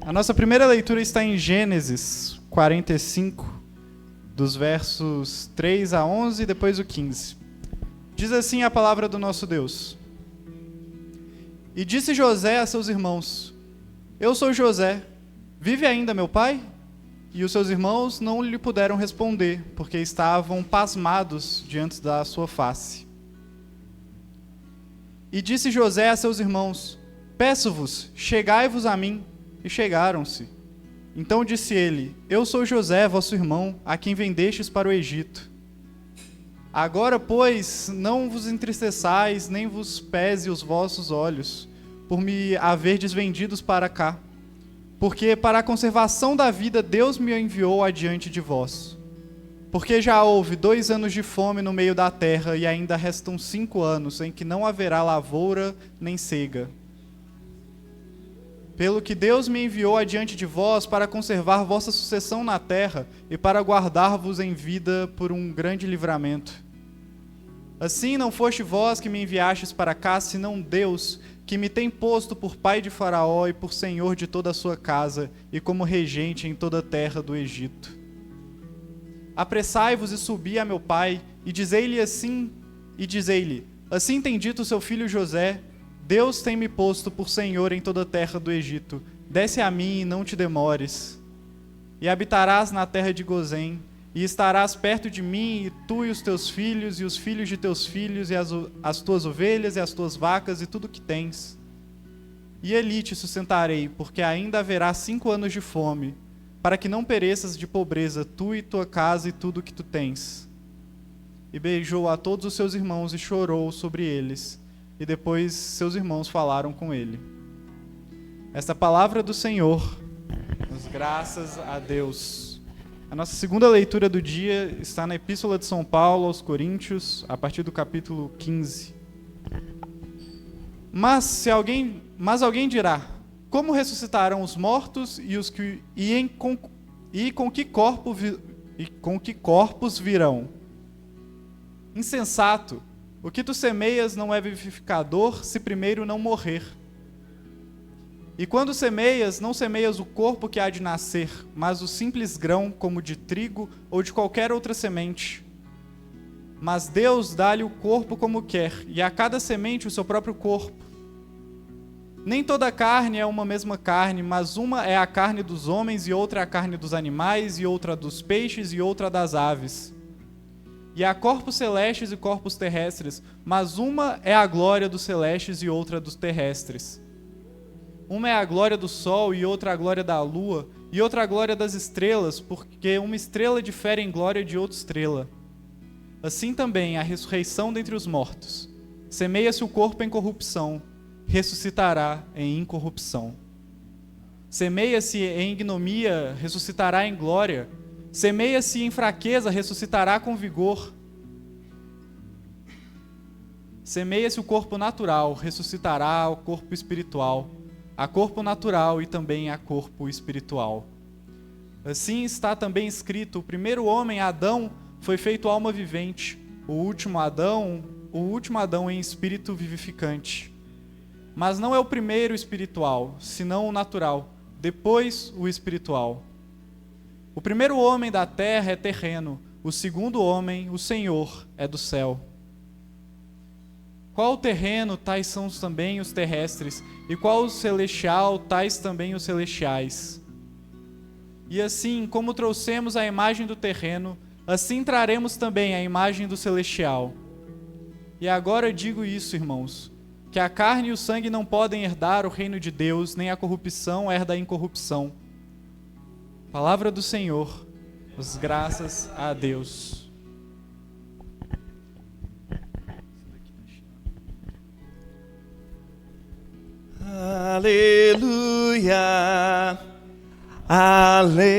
A nossa primeira leitura está em Gênesis 45, dos versos 3 a 11 e depois o 15. Diz assim a palavra do nosso Deus. E disse José a seus irmãos: Eu sou José, vive ainda meu pai? E os seus irmãos não lhe puderam responder, porque estavam pasmados diante da sua face. E disse José a seus irmãos: Peço-vos, chegai-vos a mim. E chegaram-se. Então disse ele: Eu sou José, vosso irmão, a quem vendestes para o Egito. Agora, pois, não vos entristeçais, nem vos pese os vossos olhos, por me haverdes vendidos para cá. Porque para a conservação da vida Deus me enviou adiante de vós. Porque já houve 2 anos de fome no meio da terra, e ainda restam 5 anos, em que não haverá lavoura nem ceiga. Pelo que Deus me enviou adiante de vós para conservar vossa sucessão na terra e para guardar-vos em vida por um grande livramento. Assim não foste vós que me enviastes para cá, senão Deus, que me tem posto por pai de Faraó e por senhor de toda a sua casa e como regente em toda a terra do Egito. Apressai-vos e subi a meu pai, e dizei-lhe: Assim tem dito seu filho José: Deus tem me posto por senhor em toda a terra do Egito. Desce a mim e não te demores. E habitarás na terra de Gozém, e estarás perto de mim, e tu e os teus filhos, e os filhos de teus filhos, e as tuas ovelhas, e as tuas vacas, e tudo que tens. E ali te sustentarei, porque ainda haverá 5 anos de fome, para que não pereças de pobreza, tu e tua casa, e tudo que tu tens. E beijou a todos os seus irmãos, e chorou sobre eles. E depois seus irmãos falaram com ele. Esta palavra do Senhor, nos graças a Deus. A nossa segunda leitura do dia está na Epístola de São Paulo aos Coríntios, a partir do capítulo 15. Mas alguém dirá: como ressuscitarão os mortos com que corpos virão? Insensato! O que tu semeias não é vivificador, se primeiro não morrer. E quando semeias, não semeias o corpo que há de nascer, mas o simples grão, como de trigo ou de qualquer outra semente. Mas Deus dá-lhe o corpo como quer, e a cada semente o seu próprio corpo. Nem toda a carne é uma mesma carne, mas uma é a carne dos homens, e outra é a carne dos animais, e outra dos peixes, e outra das aves. E há corpos celestes e corpos terrestres, mas uma é a glória dos celestes e outra dos terrestres. Uma é a glória do sol e outra a glória da lua, e outra a glória das estrelas, porque uma estrela difere em glória de outra estrela. Assim também a ressurreição dentre os mortos. Semeia-se o corpo em corrupção, ressuscitará em incorrupção. Semeia-se em ignomia, ressuscitará em glória. Semeia-se em fraqueza, ressuscitará com vigor. Semeia-se o corpo natural, ressuscitará o corpo espiritual. A corpo natural e também a corpo espiritual. Assim está também escrito: o primeiro homem, Adão, foi feito alma vivente. O último Adão em espírito vivificante. Mas não é o primeiro espiritual, senão o natural, depois o espiritual. O primeiro homem da terra é terreno, o segundo homem, o Senhor, é do céu. Qual o terreno, tais são também os terrestres, e qual o celestial, tais também os celestiais. E assim, como trouxemos a imagem do terreno, assim traremos também a imagem do celestial. E agora digo isso, irmãos, que a carne e o sangue não podem herdar o reino de Deus, nem a corrupção herda a incorrupção. Palavra do Senhor, as graças a Deus. Aleluia, aleluia,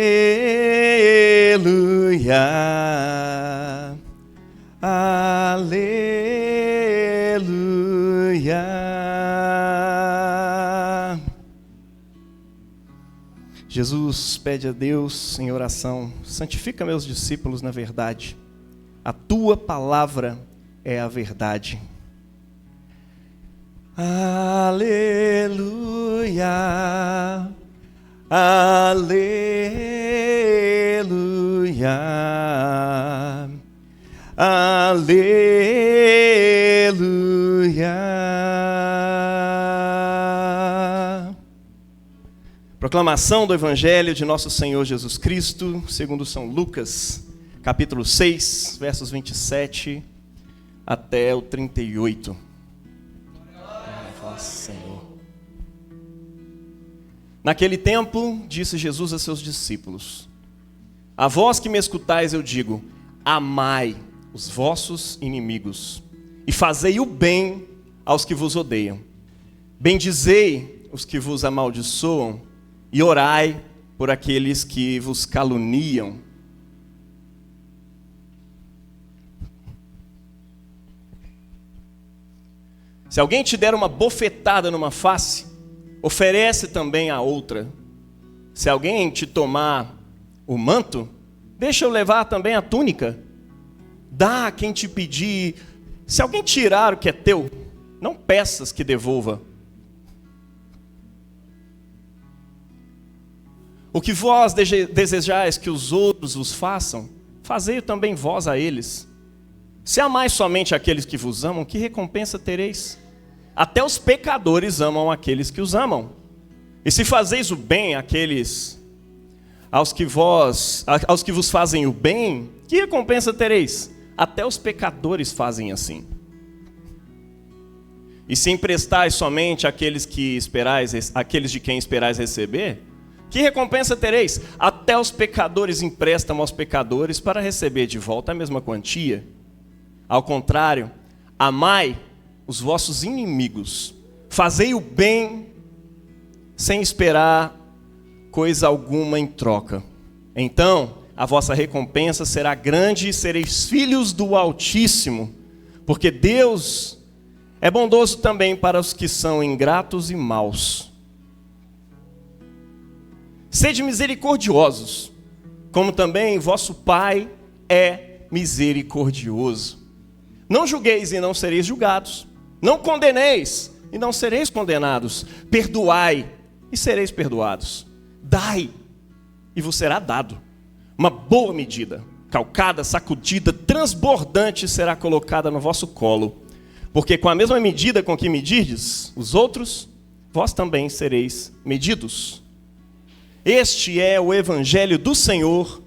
aleluia. Jesus pede a Deus em oração: santifica meus discípulos na verdade. A tua palavra é a verdade. Aleluia, Aleluia. Aleluia. Proclamação do Evangelho de nosso Senhor Jesus Cristo, segundo São Lucas, capítulo 6, versos 27 até o 38. Senhor. Naquele tempo, disse Jesus a seus discípulos: a vós que me escutais eu digo, amai os vossos inimigos e fazei o bem aos que vos odeiam. Bendizei os que vos amaldiçoam e orai por aqueles que vos caluniam. Se alguém te der uma bofetada numa face, oferece também a outra. Se alguém te tomar o manto, deixa eu levar também a túnica. Dá a quem te pedir. Se alguém tirar o que é teu, não peças que devolva. O que vós desejais que os outros vos façam, fazei também vós a eles. Se amais somente aqueles que vos amam, que recompensa tereis? Até os pecadores amam aqueles que os amam. E se fazeis o bem àqueles aos que vos fazem o bem, que recompensa tereis? Até os pecadores fazem assim. E se emprestais somente àqueles de quem esperais receber, que recompensa tereis? Até os pecadores emprestam aos pecadores para receber de volta a mesma quantia. Ao contrário, amai os vossos inimigos, fazei o bem sem esperar coisa alguma em troca. Então a vossa recompensa será grande e sereis filhos do Altíssimo, porque Deus é bondoso também para os que são ingratos e maus. Sede misericordiosos, como também vosso Pai é misericordioso. Não julgueis e não sereis julgados. Não condeneis e não sereis condenados. Perdoai e sereis perdoados. Dai e vos será dado. Uma boa medida, calcada, sacudida, transbordante será colocada no vosso colo. Porque com a mesma medida com que medirdes os outros, vós também sereis medidos. Este é o Evangelho do Senhor.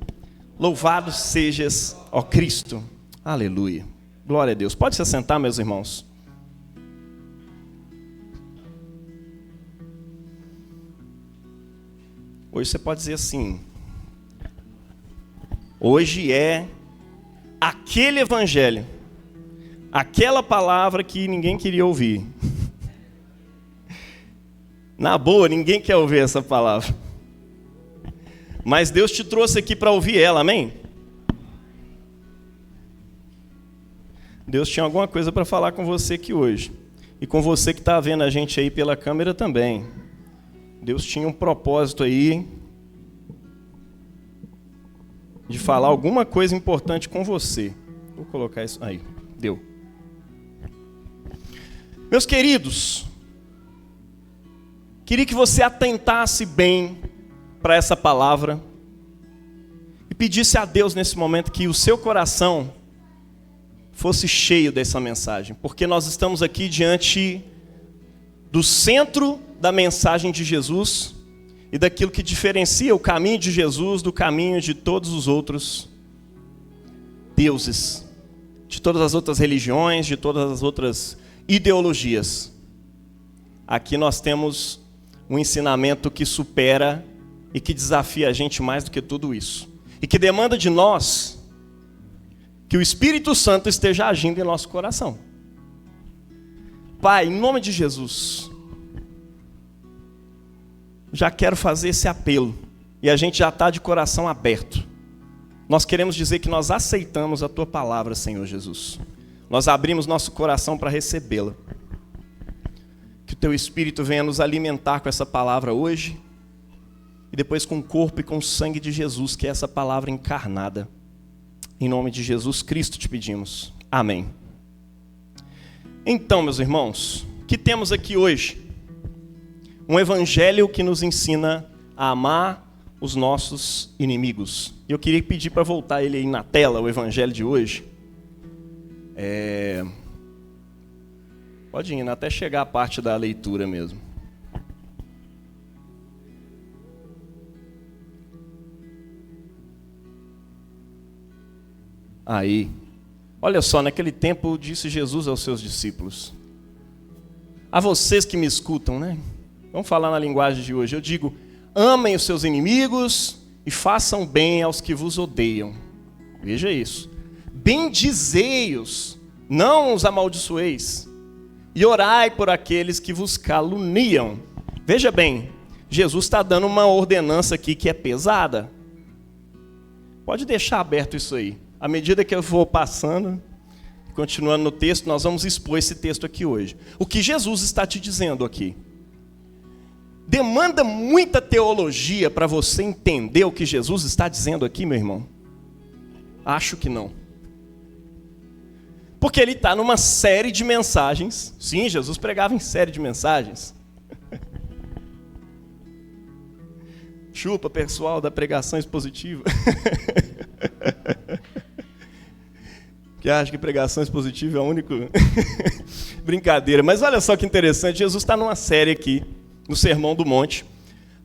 Louvado sejas, ó Cristo. Aleluia. Glória a Deus. Pode se assentar, meus irmãos. Hoje você pode dizer assim: hoje é aquele evangelho, aquela palavra que ninguém queria ouvir. Na boa, ninguém quer ouvir essa palavra. Mas Deus te trouxe aqui para ouvir ela, amém? Deus tinha alguma coisa para falar com você aqui hoje. E com você que está vendo a gente aí pela câmera também. Deus tinha um propósito aí de falar alguma coisa importante com você. Vou colocar isso aí. Deu. Meus queridos, queria que você atentasse bem para essa palavra e pedisse a Deus nesse momento que o seu coração fosse cheio dessa mensagem, porque nós estamos aqui diante do centro da mensagem de Jesus e daquilo que diferencia o caminho de Jesus do caminho de todos os outros deuses, de todas as outras religiões, de todas as outras ideologias. Aqui nós temos um ensinamento que supera e que desafia a gente mais do que tudo isso. E que demanda de nós que o Espírito Santo esteja agindo em nosso coração. Pai, em nome de Jesus, já quero fazer esse apelo. E a gente já está de coração aberto. Nós queremos dizer que nós aceitamos a Tua palavra, Senhor Jesus. Nós abrimos nosso coração para recebê-la. Que o Teu Espírito venha nos alimentar com essa palavra hoje. E depois com o corpo e com o sangue de Jesus, que é essa palavra encarnada. Em nome de Jesus Cristo te pedimos. Amém. Então, meus irmãos, o que temos aqui hoje? Um evangelho que nos ensina a amar os nossos inimigos. E eu queria pedir para voltar ele aí na tela, o evangelho de hoje. Pode ir, até chegar a parte da leitura mesmo. Aí, olha só, naquele tempo disse Jesus aos seus discípulos: a vocês que me escutam, né? Vamos falar na linguagem de hoje. Eu digo: amem os seus inimigos e façam bem aos que vos odeiam. Veja isso. Bendizei-os, não os amaldiçoeis, e orai por aqueles que vos caluniam. Veja bem, Jesus está dando uma ordenança aqui que é pesada. Pode deixar aberto isso aí. À medida que eu vou passando, continuando no texto, nós vamos expor esse texto aqui hoje. O que Jesus está te dizendo aqui? Demanda muita teologia para você entender o que Jesus está dizendo aqui, meu irmão? Acho que não. Porque ele está numa série de mensagens. Sim, Jesus pregava em série de mensagens. Chupa, pessoal da pregação expositiva. Que acha que pregação expositiva é o único... Brincadeira. Mas olha só que interessante, Jesus está numa série aqui, no Sermão do Monte,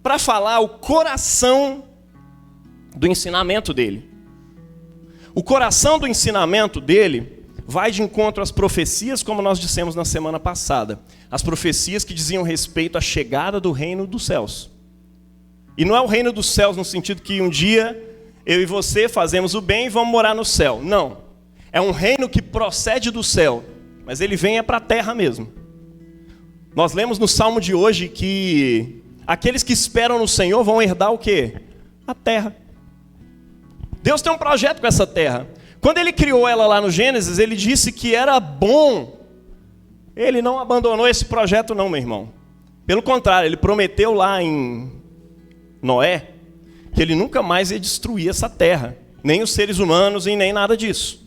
para falar o coração do ensinamento dele. O coração do ensinamento dele vai de encontro às profecias, como nós dissemos na semana passada. As profecias que diziam respeito à chegada do reino dos céus. E não é o reino dos céus no sentido que um dia eu e você fazemos o bem e vamos morar no céu. Não. É um reino que procede do céu, mas ele vem para a terra mesmo. Nós lemos no Salmo de hoje que aqueles que esperam no Senhor vão herdar o quê? A terra. Deus tem um projeto com essa terra. Quando ele criou ela lá no Gênesis, ele disse que era bom. Ele não abandonou esse projeto não, meu irmão. Pelo contrário, ele prometeu lá em Noé que ele nunca mais ia destruir essa terra. Nem os seres humanos e nem nada disso.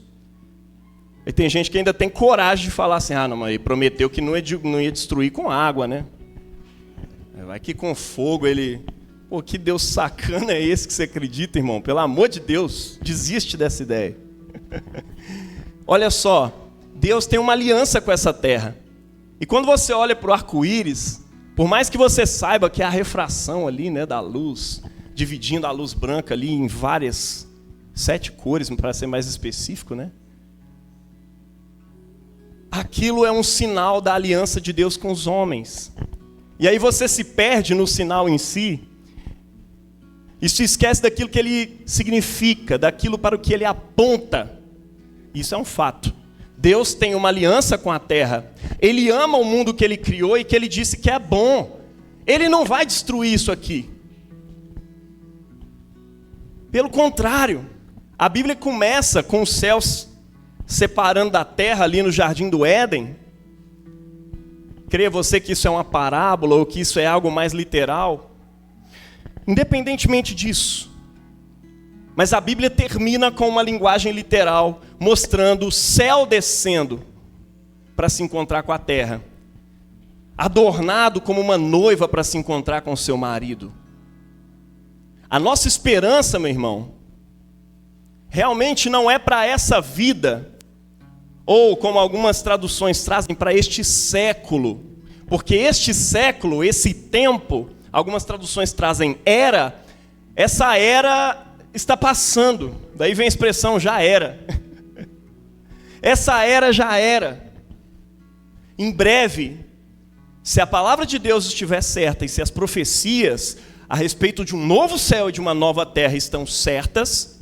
E tem gente que ainda tem coragem de falar assim: ah, não, mas ele prometeu que não ia destruir com água, né? Vai que com fogo ele... Pô, que Deus sacana é esse que você acredita, irmão? Pelo amor de Deus, desiste dessa ideia. Olha só, Deus tem uma aliança com essa terra. E quando você olha para o arco-íris, por mais que você saiba que há a refração ali, né, da luz, dividindo a luz branca ali em várias 7 cores, para ser mais específico, né? Aquilo é um sinal da aliança de Deus com os homens. E aí você se perde no sinal em si e se esquece daquilo que ele significa, daquilo para o que ele aponta. Isso é um fato. Deus tem uma aliança com a terra. Ele ama o mundo que ele criou e que ele disse que é bom. Ele não vai destruir isso aqui. Pelo contrário, a Bíblia começa com os céus separando da terra ali no Jardim do Éden. Creia você que isso é uma parábola ou que isso é algo mais literal? Independentemente disso, mas a Bíblia termina com uma linguagem literal, mostrando o céu descendo para se encontrar com a terra, adornado como uma noiva para se encontrar com seu marido. A nossa esperança, meu irmão, realmente não é para essa vida, ou como algumas traduções trazem, para este século. Porque este século, esse tempo, algumas traduções trazem era, essa era está passando. Daí vem a expressão já era. Essa era já era. Em breve, se a palavra de Deus estiver certa e se as profecias a respeito de um novo céu e de uma nova terra estão certas,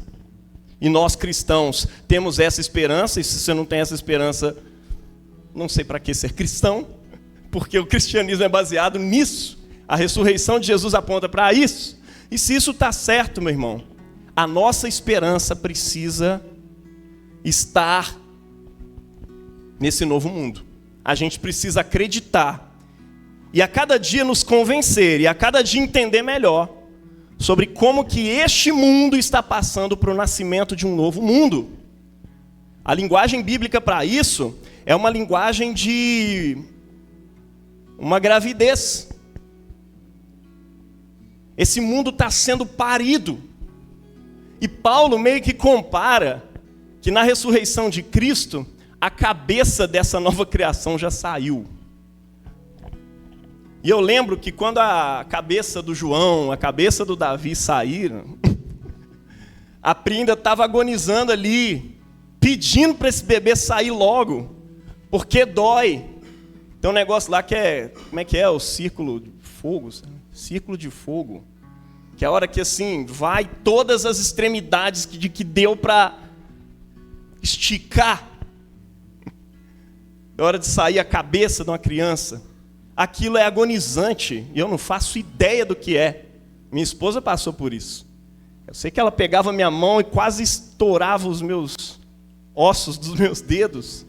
e nós cristãos temos essa esperança, e se você não tem essa esperança, não sei para que ser cristão, porque o cristianismo é baseado nisso. A ressurreição de Jesus aponta para isso. E se isso está certo, meu irmão, a nossa esperança precisa estar nesse novo mundo. A gente precisa acreditar. E a cada dia nos convencer, e a cada dia entender melhor sobre como que este mundo está passando para o nascimento de um novo mundo. A linguagem bíblica para isso é uma linguagem de uma gravidez. Esse mundo está sendo parido. E Paulo meio que compara que na ressurreição de Cristo, a cabeça dessa nova criação já saiu. E eu lembro que quando a cabeça do João, a cabeça do Davi saíram, a Pri ainda estava agonizando ali, pedindo para esse bebê sair logo, porque dói. Tem um negócio lá que é, como é que é? O círculo de fogo, sabe? Círculo de fogo. Que é a hora que assim, vai todas as extremidades de que deu para esticar. É hora de sair a cabeça de uma criança. Aquilo é agonizante e eu não faço ideia do que é. Minha esposa passou por isso. Eu sei que ela pegava minha mão e quase estourava os meus ossos dos meus dedos.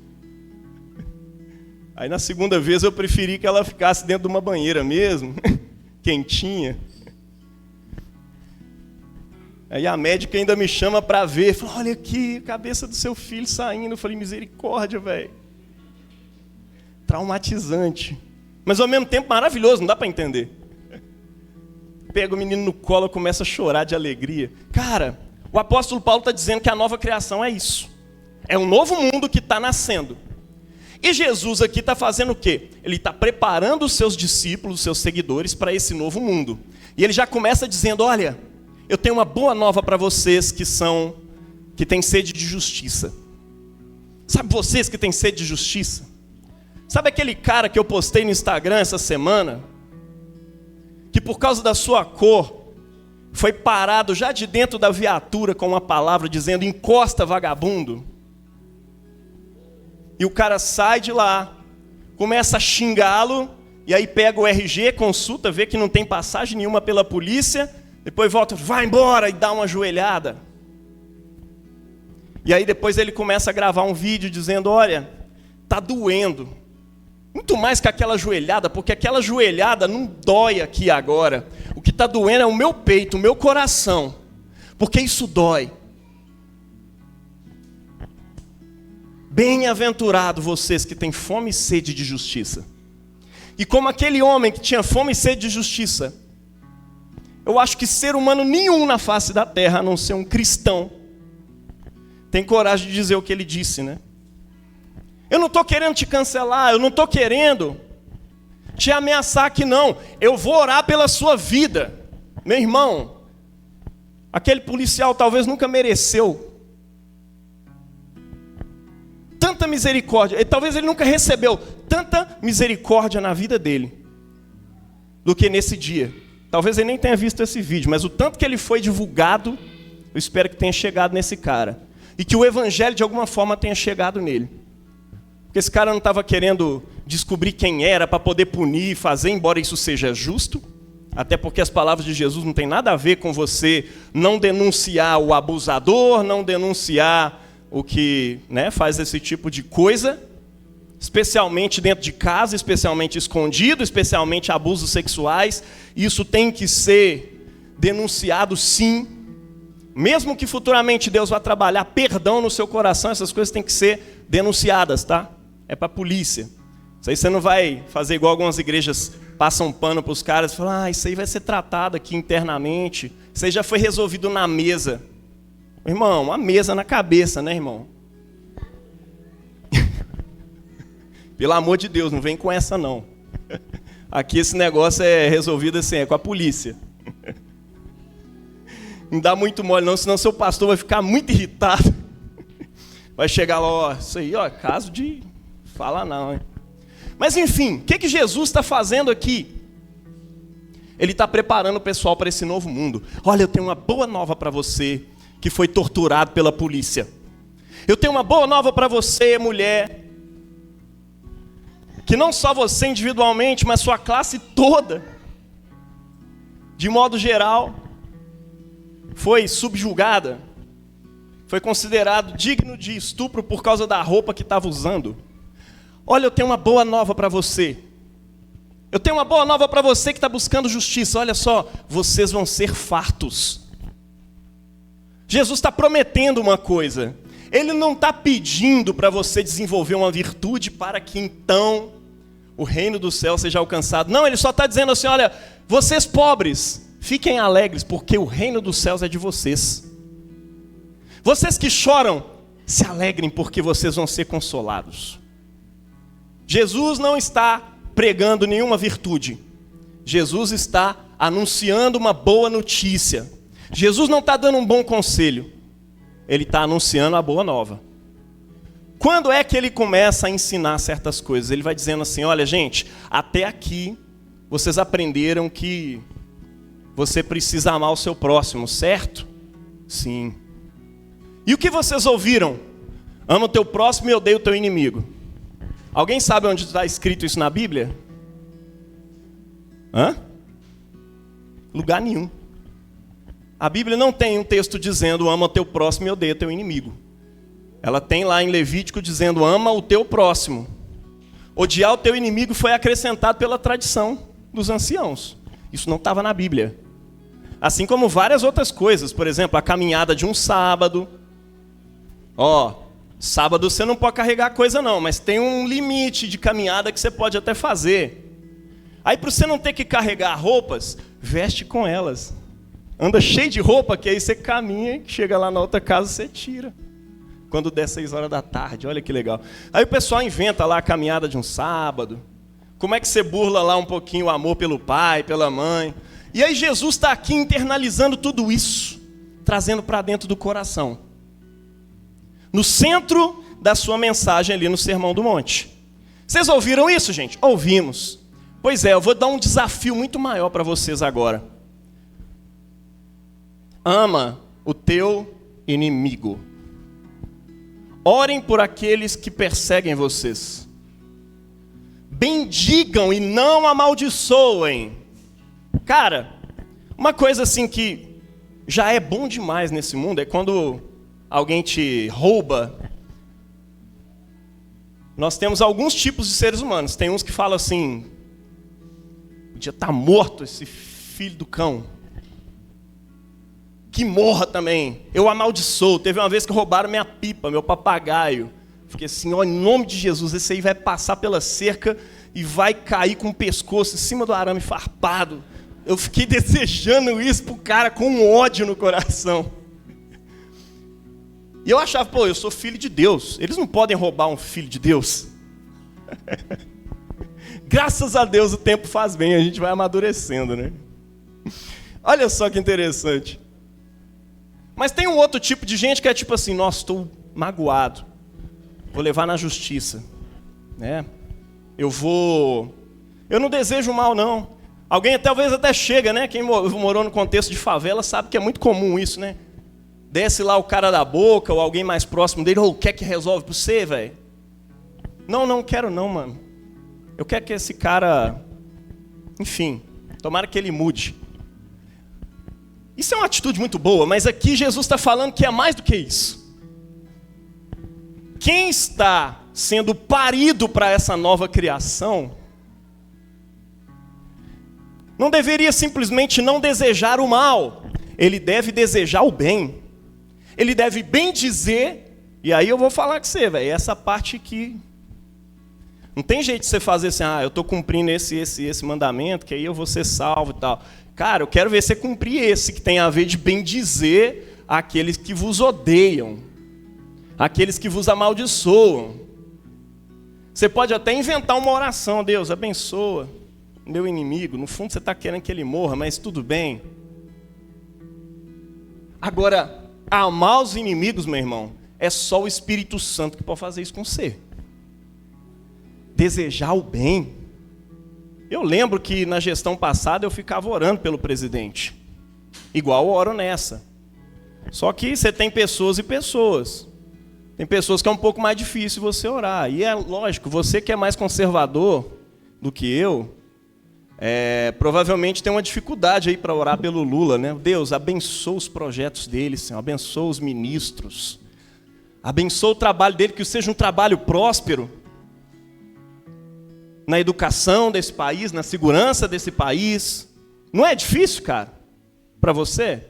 Aí na segunda vez eu preferi que ela ficasse dentro de uma banheira mesmo, quentinha. Aí a médica ainda me chama para ver, fala, olha aqui, a cabeça do seu filho saindo. Eu falei, misericórdia, velho. Traumatizante. Mas ao mesmo tempo maravilhoso, não dá para entender. Pega o menino no colo e começa a chorar de alegria. Cara, o apóstolo Paulo está dizendo que a nova criação é isso. É um novo mundo que está nascendo. E Jesus aqui está fazendo o quê? Ele está preparando os seus discípulos, os seus seguidores para esse novo mundo. E ele já começa dizendo, olha, eu tenho uma boa nova para vocês que têm sede de justiça. Sabe vocês que têm sede de justiça? Sabe aquele cara que eu postei no Instagram essa semana? Que por causa da sua cor, foi parado já de dentro da viatura com uma palavra dizendo, encosta vagabundo. E o cara sai de lá, começa a xingá-lo, e aí pega o RG, consulta, vê que não tem passagem nenhuma pela polícia, depois volta, vai embora e dá uma joelhada. E aí depois ele começa a gravar um vídeo dizendo, olha, tá doendo. Muito mais que aquela joelhada, porque aquela joelhada não dói aqui agora. O que está doendo é o meu peito, o meu coração, porque isso dói. Bem-aventurado vocês que têm fome e sede de justiça. E como aquele homem que tinha fome e sede de justiça, eu acho que ser humano nenhum na face da terra, a não ser um cristão, tem coragem de dizer o que ele disse, né? Eu não estou querendo te cancelar, eu não estou querendo te ameaçar aqui não. Eu vou orar pela sua vida. Meu irmão, aquele policial talvez nunca mereceu tanta misericórdia. Talvez ele nunca recebeu tanta misericórdia na vida dele do que nesse dia. Talvez ele nem tenha visto esse vídeo, mas o tanto que ele foi divulgado, eu espero que tenha chegado nesse cara. E que o evangelho de alguma forma tenha chegado nele. Porque esse cara não estava querendo descobrir quem era para poder punir e fazer, embora isso seja justo. Até porque as palavras de Jesus não tem nada a ver com você não denunciar o abusador, não denunciar o que, né, faz esse tipo de coisa. Especialmente dentro de casa, especialmente escondido, especialmente abusos sexuais. Isso tem que ser denunciado sim. Mesmo que futuramente Deus vá trabalhar perdão no seu coração, essas coisas têm que ser denunciadas, tá? É para a polícia. Isso aí você não vai fazer igual algumas igrejas passam pano para os caras e falam, isso aí vai ser tratado aqui internamente. Isso aí já foi resolvido na mesa. Irmão, uma mesa na cabeça, né, irmão? Pelo amor de Deus, não vem com essa não. Aqui esse negócio é resolvido assim, é com a polícia. Não dá muito mole não, senão seu pastor vai ficar muito irritado. Vai chegar lá, ó, isso aí, ó, caso de... Fala não, hein? Mas enfim, o que Jesus está fazendo aqui? Ele está preparando o pessoal para esse novo mundo. Olha, eu tenho uma boa nova para você que foi torturado pela polícia. Eu tenho uma boa nova para você, mulher, que não só você individualmente, mas sua classe toda, de modo geral, foi subjugada, foi considerado digno de estupro por causa da roupa que estava usando. Olha, eu tenho uma boa nova para você. Eu tenho uma boa nova para você que está buscando justiça. Olha só, vocês vão ser fartos. Jesus está prometendo uma coisa. Ele não está pedindo para você desenvolver uma virtude para que então o reino do céu seja alcançado. Não, ele só está dizendo assim, olha, vocês pobres, Fiquem alegres, porque o reino dos céus é de vocês. Vocês que choram, se alegrem, porque vocês vão ser consolados. Jesus não está pregando nenhuma virtude. Jesus está anunciando uma boa notícia. Jesus não está dando um bom conselho. Ele está anunciando a boa nova. Quando é que ele começa a ensinar certas coisas? Ele vai dizendo assim, olha gente, até aqui vocês aprenderam que você precisa amar o seu próximo, certo? Sim. E o que vocês ouviram? Ama o teu próximo e odeia o teu inimigo. Alguém sabe onde está escrito isso na Bíblia? Hã? Lugar nenhum. A Bíblia não tem um texto dizendo ama o teu próximo e odeia o teu inimigo. Ela tem lá em Levítico dizendo ama o teu próximo. Odiar o teu inimigo foi acrescentado pela tradição dos anciãos. Isso não estava na Bíblia. Assim como várias outras coisas. Por exemplo, a caminhada de um sábado. Sábado você não pode carregar coisa não, mas tem um limite de caminhada que você pode até fazer. Aí para você não ter que carregar roupas, veste com elas. Anda cheio de roupa, que aí você caminha e chega lá na outra casa você tira. Quando der 6 horas da tarde, olha que legal. Aí o pessoal inventa lá a caminhada de um sábado. Como é que você burla lá um pouquinho o amor pelo pai, pela mãe. E aí Jesus está aqui internalizando tudo isso, trazendo para dentro do coração. No centro da sua mensagem ali no Sermão do Monte. Vocês ouviram isso, gente? Ouvimos. Pois é, eu vou dar um desafio muito maior para vocês agora. Ama o teu inimigo. Orem por aqueles que perseguem vocês. Bendigam e não amaldiçoem. Cara, uma coisa assim que já é bom demais nesse mundo é quando alguém te rouba. Nós temos alguns tipos de seres humanos. Tem uns que falam assim, podia estar morto esse filho do cão. Que morra também. Eu amaldiçoo. Teve uma vez que roubaram minha pipa, meu papagaio. Fiquei assim, ó, em nome de Jesus, esse aí vai passar pela cerca e vai cair com o pescoço em cima do arame farpado. Eu fiquei desejando isso pro cara com um ódio no coração. E eu achava, pô, eu sou filho de Deus. Eles não podem roubar um filho de Deus. Graças a Deus o tempo faz bem, a gente vai amadurecendo, né? Olha só que interessante. Mas tem um outro tipo de gente que é tipo assim, nossa, estou magoado. Vou levar na justiça. Né? Eu não desejo mal, não. Alguém talvez até chega, né? Quem morou no contexto de favela sabe que é muito comum isso, né? Desce lá o cara da boca ou alguém mais próximo dele, quer que resolve pra você, velho? Não quero não, mano. Eu quero que esse cara, enfim, tomara que ele mude. Isso é uma atitude muito boa, mas aqui Jesus está falando que é mais do que isso. Quem está sendo parido para essa nova criação não deveria simplesmente não desejar o mal. Ele deve desejar o bem. Ele deve bem dizer, e aí eu vou falar com você, velho, essa parte aqui. Não tem jeito de você fazer assim, eu estou cumprindo esse mandamento, que aí eu vou ser salvo e tal. Cara, eu quero ver você cumprir esse, que tem a ver de bem dizer àqueles que vos odeiam, àqueles que vos amaldiçoam. Você pode até inventar uma oração, Deus, abençoa meu inimigo. No fundo você está querendo que ele morra, mas tudo bem. Agora, amar os inimigos, meu irmão, é só o Espírito Santo que pode fazer isso com você. Desejar o bem. Eu lembro que na gestão passada eu ficava orando pelo presidente. Igual eu oro nessa. Só que você tem pessoas e pessoas. Tem pessoas que é um pouco mais difícil você orar. E é lógico, você que é mais conservador do que eu, provavelmente tem uma dificuldade aí para orar pelo Lula, né? Deus, abençoa os projetos dele, Senhor, abençoa os ministros. Abençoa o trabalho dele, que seja um trabalho próspero. Na educação desse país, na segurança desse país. Não é difícil, cara, para você?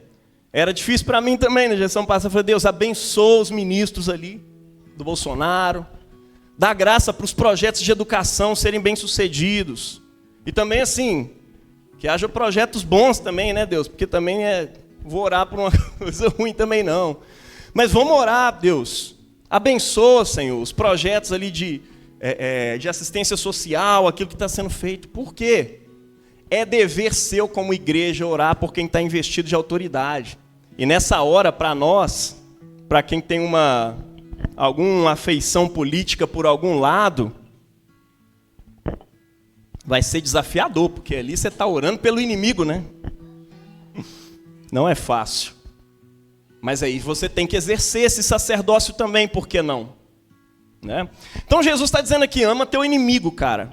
Era difícil para mim também, na gestão passada. Eu falei, Deus, abençoa os ministros ali, do Bolsonaro. Dá graça para os projetos de educação serem bem-sucedidos. E também, assim, Que haja projetos bons também, né, Deus? Porque também vou orar por uma coisa ruim também não. Mas vamos orar, Deus. Abençoa, Senhor, os projetos ali de assistência social, aquilo que está sendo feito. Por quê? É dever seu como igreja orar por quem está investido de autoridade. E nessa hora, para nós, para quem tem alguma afeição política por algum lado, vai ser desafiador, porque ali você está orando pelo inimigo, né? Não é fácil. Mas aí você tem que exercer esse sacerdócio também, por que não? Né? Então Jesus está dizendo aqui, ama teu inimigo, cara.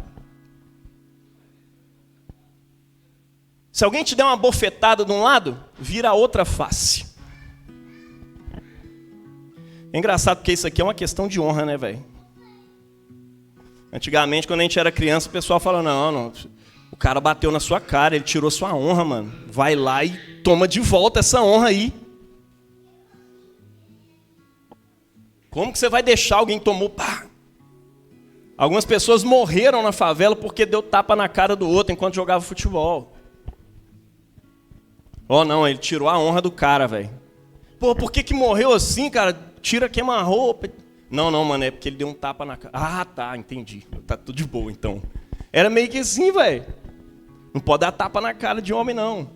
Se alguém te der uma bofetada de um lado, vira a outra face. É engraçado porque isso aqui é uma questão de honra, né, velho? Antigamente, quando a gente era criança, o pessoal fala, não, o cara bateu na sua cara, ele tirou sua honra, mano. Vai lá e toma de volta essa honra aí. Como que você vai deixar alguém tomou? Pá. Algumas pessoas morreram na favela porque deu tapa na cara do outro enquanto jogava futebol. Não, ele tirou a honra do cara, velho. Pô, por que morreu assim, cara? Tira queima-roupa. Não, mano, é porque ele deu um tapa na cara. Ah, tá, entendi. Tá tudo de boa, então. Era meio que assim, velho. Não pode dar tapa na cara de homem, não.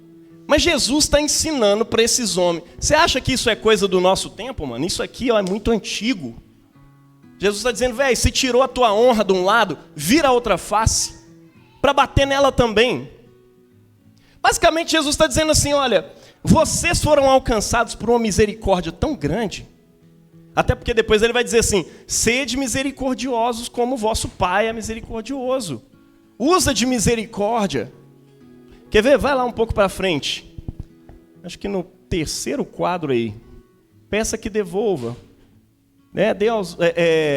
Mas Jesus está ensinando para esses homens. Você acha que isso é coisa do nosso tempo, mano? Isso aqui é muito antigo. Jesus está dizendo, velho, se tirou a tua honra de um lado, vira a outra face, para bater nela também. Basicamente, Jesus está dizendo assim, olha, vocês foram alcançados por uma misericórdia tão grande, até porque depois ele vai dizer assim, sede misericordiosos como o vosso Pai é misericordioso. Usa de misericórdia. Quer ver? Vai lá um pouco para frente. Acho que no terceiro quadro aí. Peça que devolva. Deus,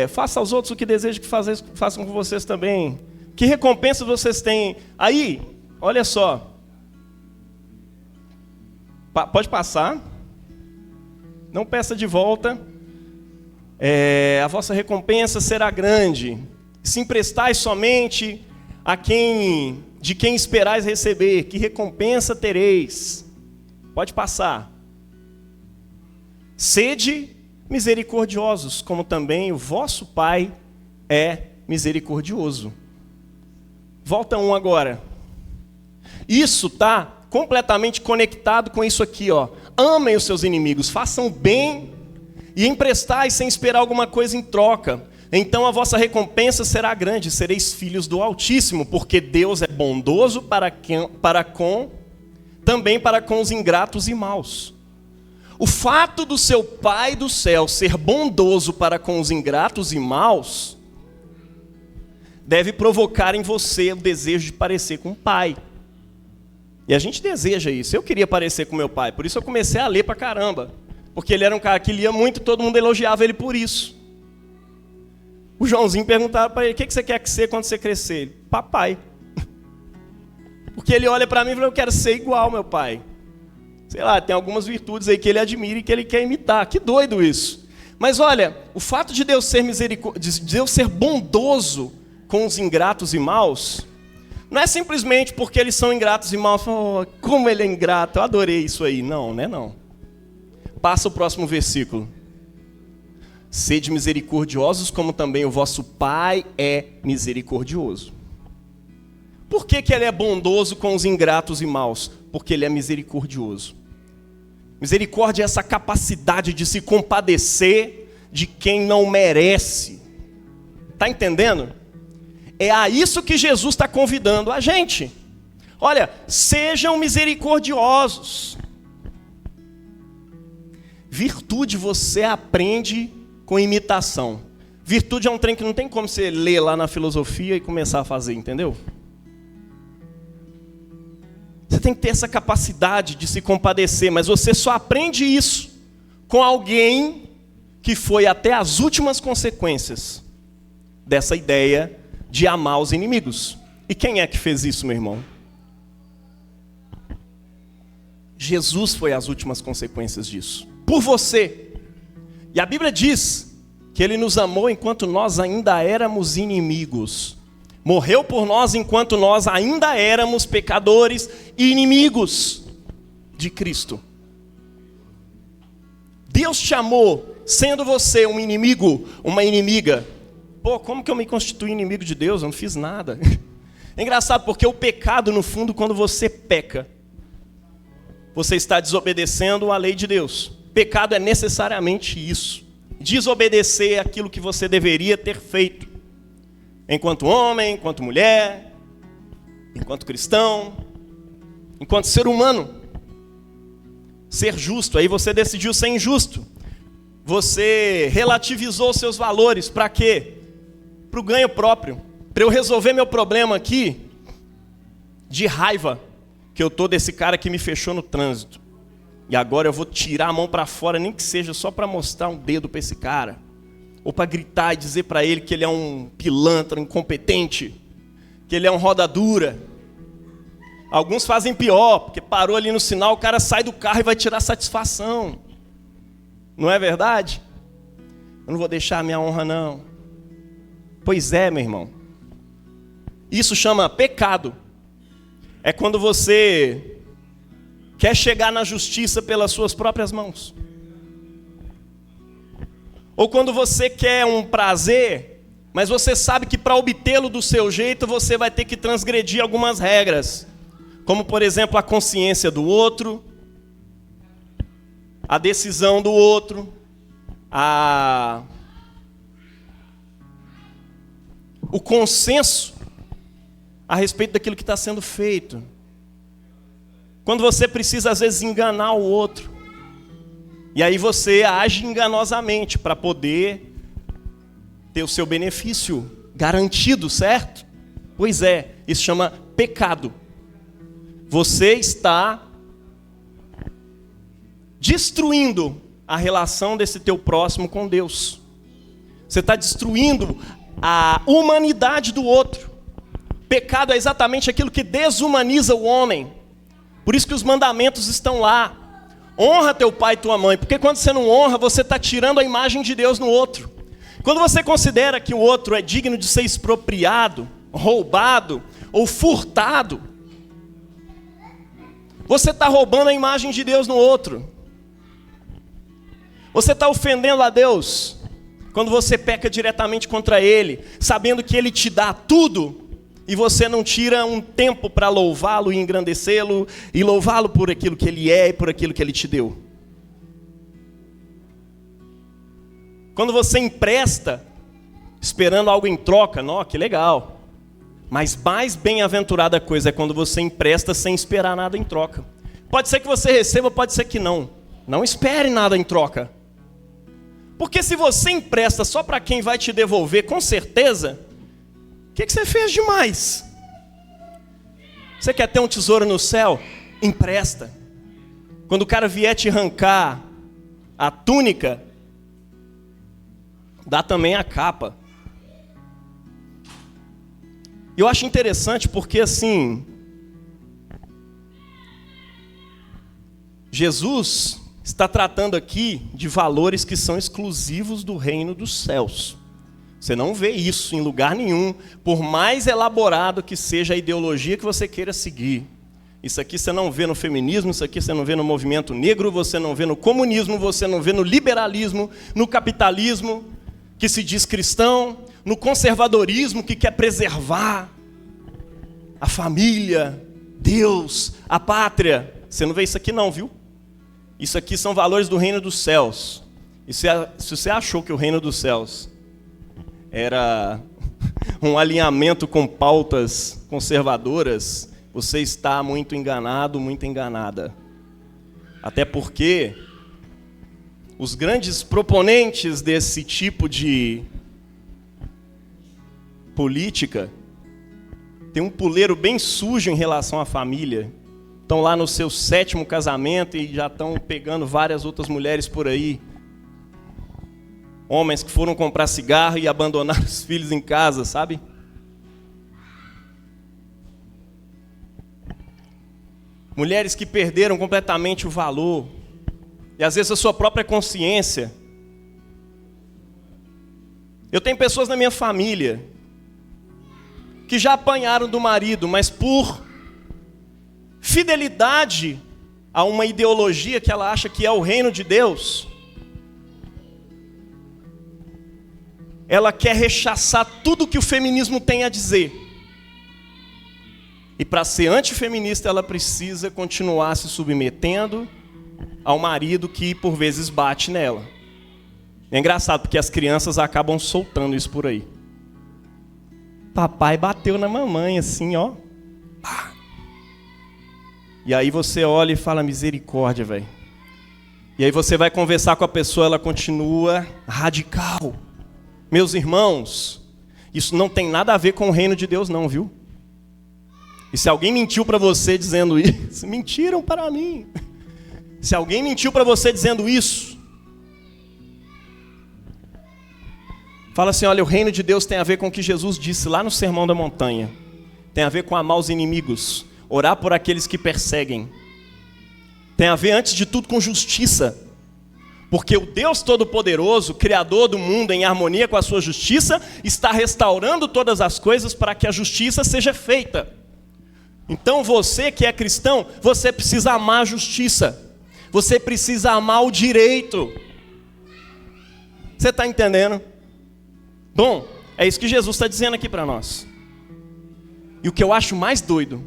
faça aos outros o que deseja que façam com vocês também. Que recompensa vocês têm? Aí, olha só. Pode passar. Não peça de volta. A vossa recompensa será grande. Se emprestais somente de quem esperais receber, que recompensa tereis? Pode passar. Sede misericordiosos, como também o vosso Pai é misericordioso. Volta um agora. Isso está completamente conectado com isso aqui, ó. Amem os seus inimigos, façam bem e emprestai sem esperar alguma coisa em troca. Então a vossa recompensa será grande, sereis filhos do Altíssimo, porque Deus é bondoso também para com os ingratos e maus. O fato do seu Pai do céu ser bondoso para com os ingratos e maus deve provocar em você o desejo de parecer com o Pai. E a gente deseja isso. Eu queria parecer com meu pai, por isso eu comecei a ler pra caramba. Porque ele era um cara que lia muito e todo mundo elogiava ele por isso. O Joãozinho perguntava para ele, o que você quer ser quando você crescer? Ele, papai. Porque ele olha para mim e fala, eu quero ser igual ao meu pai. Sei lá, tem algumas virtudes aí que ele admira e que ele quer imitar. Que doido isso. Mas olha, o fato de Deus ser de Deus ser bondoso com os ingratos e maus, não é simplesmente porque eles são ingratos e maus, como ele é ingrato, eu adorei isso aí. Não, né não. Passa o próximo versículo. Sede misericordiosos, como também o vosso Pai é misericordioso. Por que ele é bondoso com os ingratos e maus? Porque ele é misericordioso. Misericórdia é essa capacidade de se compadecer de quem não merece. Está entendendo? É a isso que Jesus está convidando a gente. Olha, sejam misericordiosos. Virtude você aprende com imitação. Virtude é um trem que não tem como você ler lá na filosofia e começar a fazer, entendeu? Você tem que ter essa capacidade de se compadecer, mas você só aprende isso com alguém que foi até as últimas consequências dessa ideia de amar os inimigos. E quem é que fez isso, meu irmão? Jesus foi as últimas consequências disso. Por você. E a Bíblia diz que ele nos amou enquanto nós ainda éramos inimigos. Morreu por nós enquanto nós ainda éramos pecadores e inimigos de Cristo. Deus te amou, sendo você um inimigo, uma inimiga. Pô, como que eu me constituo inimigo de Deus? Eu não fiz nada. É engraçado porque o pecado, no fundo, quando você peca, você está desobedecendo a lei de Deus. Pecado é necessariamente isso. Desobedecer aquilo que você deveria ter feito. Enquanto homem, enquanto mulher, enquanto cristão, enquanto ser humano. Ser justo, aí você decidiu ser injusto. Você relativizou seus valores, para quê? Para o ganho próprio. Para eu resolver meu problema aqui, de raiva, que eu tô desse cara que me fechou no trânsito. E agora eu vou tirar a mão para fora, nem que seja só para mostrar um dedo para esse cara. Ou para gritar e dizer para ele que ele é um pilantra, incompetente, que ele é um roda dura. Alguns fazem pior, porque parou ali no sinal, o cara sai do carro e vai tirar satisfação. Não é verdade? Eu não vou deixar a minha honra, não. Pois é, meu irmão. Isso chama pecado. É quando você quer chegar na justiça pelas suas próprias mãos. Ou quando você quer um prazer, mas você sabe que para obtê-lo do seu jeito, você vai ter que transgredir algumas regras. Como, por exemplo, a consciência do outro, a decisão do outro, o consenso a respeito daquilo que está sendo feito. Quando você precisa, às vezes, enganar o outro. E aí você age enganosamente para poder ter o seu benefício garantido, certo? Pois é, isso chama pecado. Você está destruindo a relação desse teu próximo com Deus. Você está destruindo a humanidade do outro. Pecado é exatamente aquilo que desumaniza o homem. Por isso que os mandamentos estão lá. Honra teu pai e tua mãe, porque quando você não honra, você está tirando a imagem de Deus no outro. Quando você considera que o outro é digno de ser expropriado, roubado ou furtado, você está roubando a imagem de Deus no outro. Você está ofendendo a Deus quando você peca diretamente contra Ele, sabendo que Ele te dá tudo, e você não tira um tempo para louvá-lo e engrandecê-lo, e louvá-lo por aquilo que Ele é e por aquilo que Ele te deu. Quando você empresta, esperando algo em troca, não, que legal. Mas mais bem-aventurada coisa é quando você empresta sem esperar nada em troca. Pode ser que você receba, pode ser que não. Não espere nada em troca. Porque se você empresta só para quem vai te devolver, com certeza, o que você fez demais? Você quer ter um tesouro no céu? Empresta. Quando o cara vier te arrancar a túnica, dá também a capa. Eu acho interessante porque assim, Jesus está tratando aqui de valores que são exclusivos do reino dos céus. Você não vê isso em lugar nenhum, por mais elaborado que seja a ideologia que você queira seguir. Isso aqui você não vê no feminismo, isso aqui você não vê no movimento negro, você não vê no comunismo, você não vê no liberalismo, no capitalismo, que se diz cristão, no conservadorismo que quer preservar a família, Deus, a pátria. Você não vê isso aqui não, viu? Isso aqui são valores do reino dos céus. E se você achou que o reino dos céus era um alinhamento com pautas conservadoras, você está muito enganado, muito enganada. Até porque os grandes proponentes desse tipo de política têm um puleiro bem sujo em relação à família. Estão lá no seu 7º casamento e já estão pegando várias outras mulheres por aí. Homens que foram comprar cigarro e abandonaram os filhos em casa, sabe? Mulheres que perderam completamente o valor. E às vezes a sua própria consciência. Eu tenho pessoas na minha família que já apanharam do marido, mas por fidelidade a uma ideologia que ela acha que é o reino de Deus, ela quer rechaçar tudo que o feminismo tem a dizer. E para ser antifeminista, ela precisa continuar se submetendo ao marido que por vezes bate nela. É engraçado porque as crianças acabam soltando isso por aí. Papai bateu na mamãe assim, ó. E aí você olha e fala, misericórdia, velho. E aí você vai conversar com a pessoa, ela continua radical. Meus irmãos, isso não tem nada a ver com o reino de Deus não, viu? E se alguém mentiu para você dizendo isso, mentiram para mim. Se alguém mentiu para você dizendo isso, fala assim, olha, o reino de Deus tem a ver com o que Jesus disse lá no Sermão da Montanha. Tem a ver com amar os inimigos, orar por aqueles que perseguem. Tem a ver, antes de tudo, com justiça. Porque o Deus Todo-Poderoso, Criador do mundo em harmonia com a sua justiça, está restaurando todas as coisas para que a justiça seja feita. Então você que é cristão, você precisa amar a justiça. Você precisa amar o direito. Você está entendendo? Bom, é isso que Jesus está dizendo aqui para nós. E o que eu acho mais doido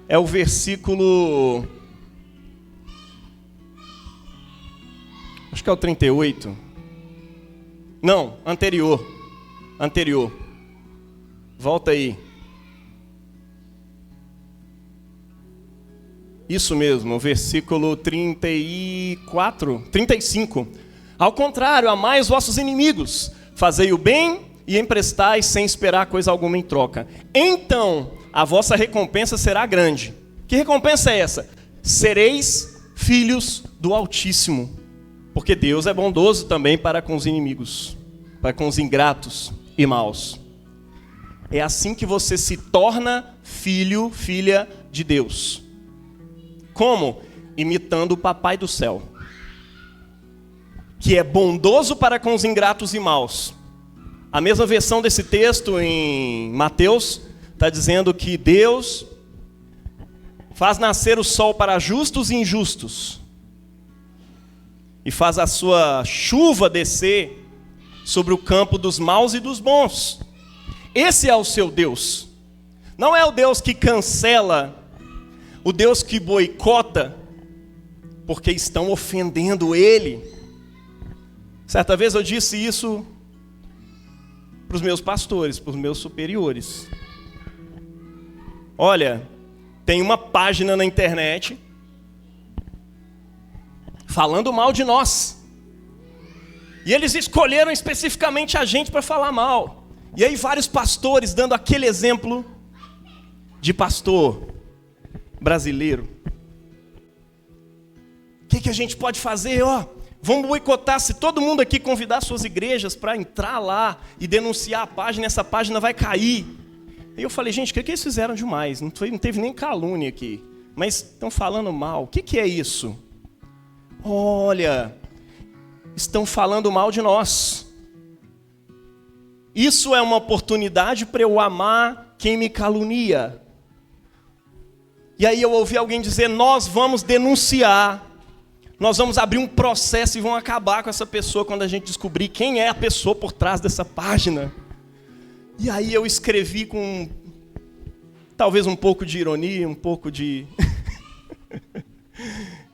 é o versículo... acho que é o 38. Não, anterior. Volta aí. Isso mesmo, o versículo 35. Ao contrário, amai os vossos inimigos, fazei o bem e emprestai sem esperar coisa alguma em troca. Então, a vossa recompensa será grande. Que recompensa é essa? Sereis filhos do Altíssimo. Porque Deus é bondoso também para com os inimigos, para com os ingratos e maus. É assim que você se torna filho, filha de Deus. Como? Imitando o Papai do céu, que é bondoso para com os ingratos e maus. A mesma versão desse texto em Mateus está dizendo que Deus faz nascer o sol para justos e injustos, e faz a sua chuva descer sobre o campo dos maus e dos bons. Esse é o seu Deus. Não é o Deus que cancela, o Deus que boicota, porque estão ofendendo Ele. Certa vez eu disse isso para os meus pastores, para os meus superiores. Olha, tem uma página na internet falando mal de nós. E eles escolheram especificamente a gente para falar mal. E aí vários pastores dando aquele exemplo de pastor brasileiro. O que a gente pode fazer? Vamos boicotar. Se todo mundo aqui convidar suas igrejas para entrar lá e denunciar a página, essa página vai cair. Aí eu falei, gente, o que eles fizeram demais? Não teve nem calúnia aqui. Mas estão falando mal. O que é isso? Olha, estão falando mal de nós. Isso é uma oportunidade para eu amar quem me calunia. E aí eu ouvi alguém dizer, nós vamos denunciar, nós vamos abrir um processo e vão acabar com essa pessoa quando a gente descobrir quem é a pessoa por trás dessa página. E aí eu escrevi com talvez um pouco de ironia, um pouco de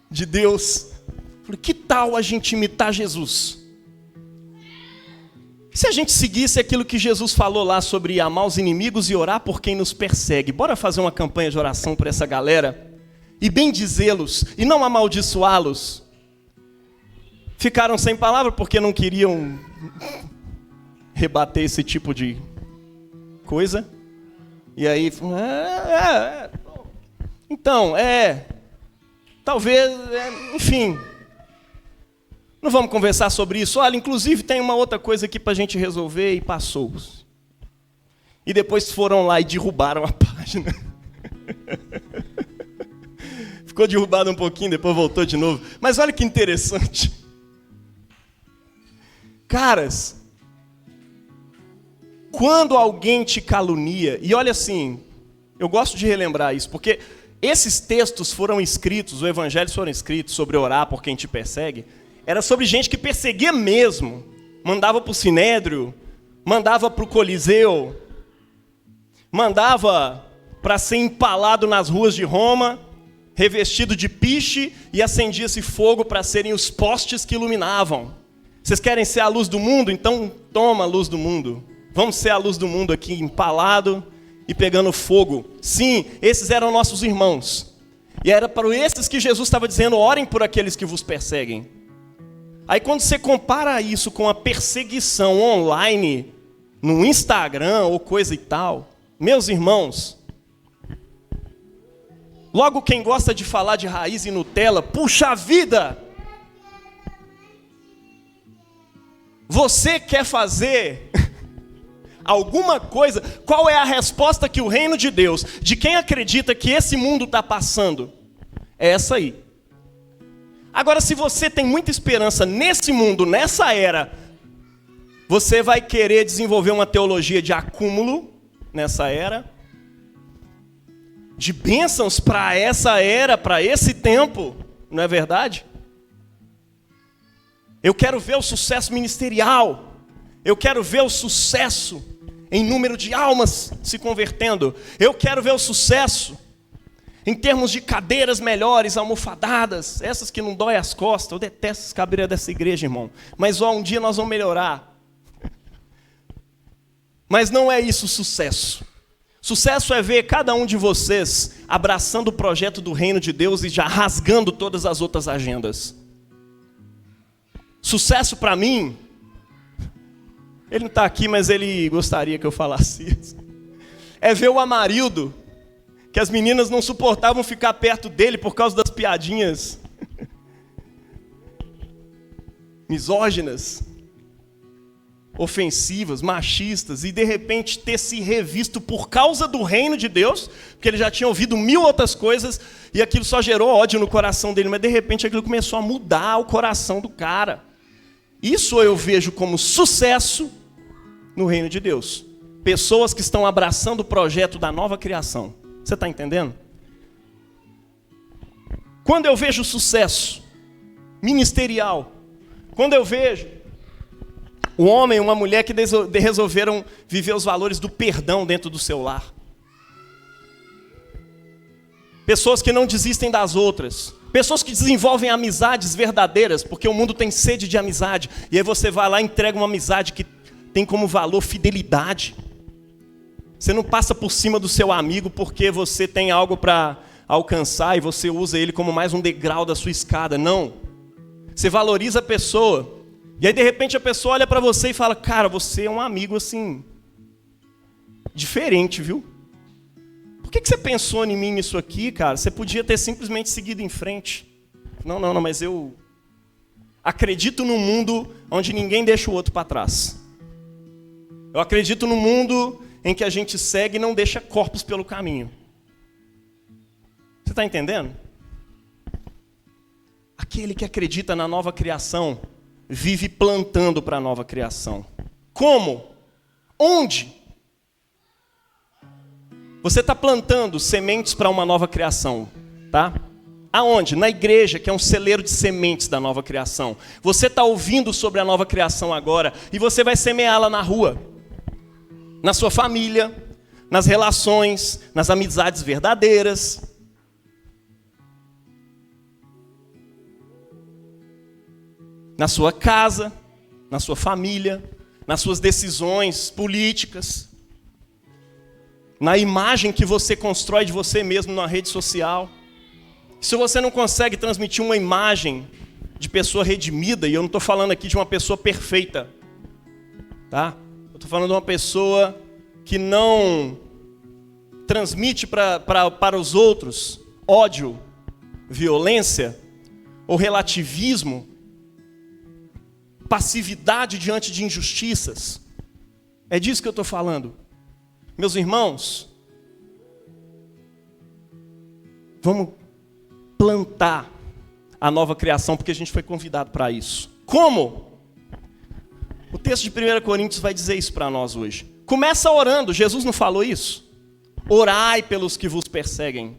Deus. Falei, que tal a gente imitar Jesus? Se a gente seguisse aquilo que Jesus falou lá sobre amar os inimigos e orar por quem nos persegue, bora fazer uma campanha de oração por essa galera e bendizê-los e não amaldiçoá-los. Ficaram sem palavra porque não queriam rebater esse tipo de coisa. E aí, então, talvez, enfim... Não vamos conversar sobre isso. Olha, inclusive tem uma outra coisa aqui para a gente resolver e passou. E depois foram lá e derrubaram a página. Ficou derrubado um pouquinho, depois voltou de novo. Mas olha que interessante. Caras, quando alguém te calunia, e olha assim, eu gosto de relembrar isso, porque esses textos foram escritos, os evangelhos foram escritos sobre orar por quem te persegue, era sobre gente que perseguia mesmo, mandava para o Sinédrio, mandava para o Coliseu, mandava para ser empalado nas ruas de Roma, revestido de piche, e acendia-se fogo para serem os postes que iluminavam. Vocês querem ser a luz do mundo? Então toma a luz do mundo. Vamos ser a luz do mundo aqui, empalado e pegando fogo. Sim, esses eram nossos irmãos. E era para esses que Jesus estava dizendo, orem por aqueles que vos perseguem. Aí quando você compara isso com a perseguição online, no Instagram ou coisa e tal, meus irmãos, logo quem gosta de falar de raiz e Nutella, puxa vida! Você quer fazer alguma coisa? Qual é a resposta que o reino de Deus, de quem acredita que esse mundo está passando? É essa aí. Agora, se você tem muita esperança nesse mundo, nessa era, você vai querer desenvolver uma teologia de acúmulo nessa era, de bênçãos para essa era, para esse tempo, não é verdade? Eu quero ver o sucesso ministerial, eu quero ver o sucesso em número de almas se convertendo, eu quero ver o sucesso em termos de cadeiras melhores, almofadadas, essas que não dói as costas. Eu detesto as cadeiras dessa igreja, irmão, mas um dia nós vamos melhorar. Mas não é isso o sucesso. Sucesso é ver cada um de vocês abraçando o projeto do reino de Deus e já rasgando todas as outras agendas. Sucesso para mim, ele não está aqui, mas ele gostaria que eu falasse isso, é ver o Amarildo, que as meninas não suportavam ficar perto dele por causa das piadinhas misóginas, ofensivas, machistas, e de repente ter se revisto por causa do reino de Deus, porque ele já tinha ouvido 1000 outras coisas, e aquilo só gerou ódio no coração dele, mas de repente aquilo começou a mudar o coração do cara. Isso eu vejo como sucesso no reino de Deus. Pessoas que estão abraçando o projeto da nova criação. Você está entendendo? Quando eu vejo sucesso ministerial, quando eu vejo um homem e uma mulher que resolveram viver os valores do perdão dentro do seu lar. Pessoas que não desistem das outras. Pessoas que desenvolvem amizades verdadeiras, porque o mundo tem sede de amizade. E aí você vai lá e entrega uma amizade que tem como valor fidelidade. Você não passa por cima do seu amigo porque você tem algo para alcançar e você usa ele como mais um degrau da sua escada. Não. Você valoriza a pessoa. E aí de repente a pessoa olha para você e fala, cara, você é um amigo assim, diferente, viu? Por que você pensou em mim nisso aqui, cara? Você podia ter simplesmente seguido em frente. Não, mas eu acredito num mundo onde ninguém deixa o outro para trás. Eu acredito num mundo em que a gente segue e não deixa corpos pelo caminho. Você está entendendo? Aquele que acredita na nova criação vive plantando para a nova criação. Como? Onde? Você está plantando sementes para uma nova criação, tá? Aonde? Na igreja, que é um celeiro de sementes da nova criação. Você está ouvindo sobre a nova criação agora e você vai semeá-la na rua, na sua família, nas relações, nas amizades verdadeiras. Na sua casa, na sua família, nas suas decisões políticas, na imagem que você constrói de você mesmo na rede social. Se você não consegue transmitir uma imagem de pessoa redimida, e eu não estou falando aqui de uma pessoa perfeita, tá? Eu estou falando de uma pessoa que não transmite para os outros ódio, violência ou relativismo, passividade diante de injustiças. É disso que eu estou falando. Meus irmãos, vamos plantar a nova criação, porque a gente foi convidado para isso. Como? O texto de 1 Coríntios vai dizer isso para nós hoje. Começa orando. Jesus não falou isso? Orai pelos que vos perseguem,